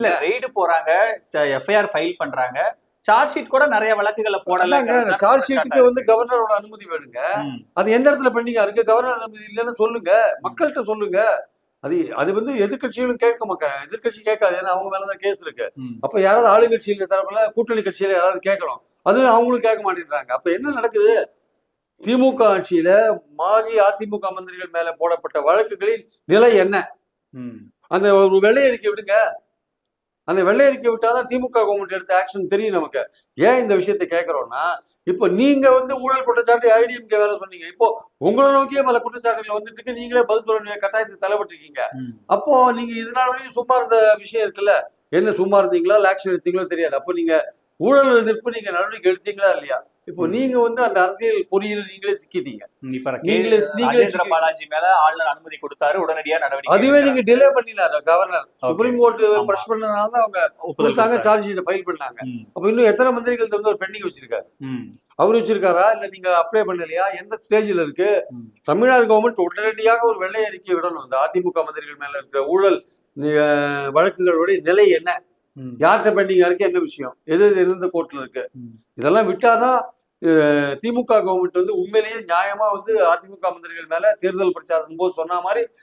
இல்ல ரெய்டு போறாங்க, FIR file பண்றாங்க. சார்ஜ் ஷீட் கூட நிறைய வழக்குகளை போடலங்க. சார்ஜ் ஷீட்டுக்கு வந்து கவர்னரோட அனுமதி வேணுங்க. அது எந்த இடத்துல பெண்டிங்கா இருக்கு? கவர்னர் அனுமதி இல்லைன்னு சொல்லுங்க, மக்கள்கிட்ட சொல்லுங்க. அது வந்து எதிர்கட்சிகளும் கேட்க மாட்டாங்க. எதிர்கட்சி கேட்காது, ஏன்னா அவங்க மேலதான் கேஸ் இருக்கு. அப்ப யாராவது ஆளுங்கட்சியில தரப்புல கூட்டணி கட்சியில யாராவது கேட்கணும், அது அவங்களும் கேட்க மாட்டேங்கிறாங்க. அப்ப என்ன நடக்குது? திமுக ஆட்சியில மாஜி அதிமுக மந்திரிகள் மேல போடப்பட்ட வழக்குகளின் நிலை என்ன? அந்த ஒரு வெள்ளை அறிக்கை விடுங்க. அந்த வெள்ளை அறிக்கை விட்டாதான் திமுக கவர்மெண்ட் எடுத்த ஆக்ஷன் தெரியும் நமக்கு. ஏன் இந்த விஷயத்தை கேட்கிறோம்னா, இப்போ நீங்க வந்து ஊழல் குற்றச்சாட்டு ஐடிஎம்கே வேலை சொன்னீங்க, இப்போ உங்களை நோக்கியே பல குற்றச்சாட்டுகள் வந்துட்டு இருக்கு, நீங்களே பதில் சொல்ல வேண்டிய கட்டாயத்துக்கு தலைப்பட்டிருக்கீங்க. அப்போ நீங்க இதனால வரையும் சும்மா இருந்த விஷயம் இருக்குல்ல, என்ன சும்மா இருந்தீங்களா இல்ல ஆக்ஷன் எடுத்தீங்களோ தெரியாது. அப்போ நீங்க ஊழல் எதிர்ப்பு நீங்க நடவடிக்கை எடுத்தீங்களா இல்லையா? இப்போ நீங்க வந்து அந்த அரசியல் பொறியியல் நீங்களே சிக்கிட்டீங்க. நீங்களே பாலாஜி மேல ஆளுநர் அனுமதி கொடுத்தாரு, உடனடியா நடவடிக்கை. அதுவே நீங்க டிலே பண்ணினாரு கவர்னர். சுப்ரீம் கோர்ட் பிரஷ் பண்ணனால தான் அவங்க கொடுத்தாங்க, சார்ஜ் ஷீட்டை ஃபைல் பண்ணாங்க. அப்ப இன்னும் எத்தனை மந்திரிகள் வந்து ஒரு பெண்டிங் வச்சிருக்காரு? அவர் வச்சிருக்காரா இல்ல நீங்க அப்ளை பண்ணலையா? எந்த ஸ்டேஜ்ல இருக்கு? தமிழ்நாடு கவர்மெண்ட் உடனடியாக ஒரு வெள்ளை அறிக்கை விடணும். இந்த அதிமுக மந்திரிகள் மேல இருக்கிற ஊழல் வழக்குகளுடைய நிலை என்ன, யார்கிட்ட பெண்டிங்கா இருக்கு, என்ன விஷயம், எது எந்த கோர்ட்ல இருக்கு, இதெல்லாம் விட்டாதான் திமுக கவர்மெண்ட் வந்து உண்மையிலேயே நியாயமா வந்து அதிமுக மந்திரிகள் மேல தேர்தல் பிரச்சாரத்தின் போது சொன்ன மாதிரி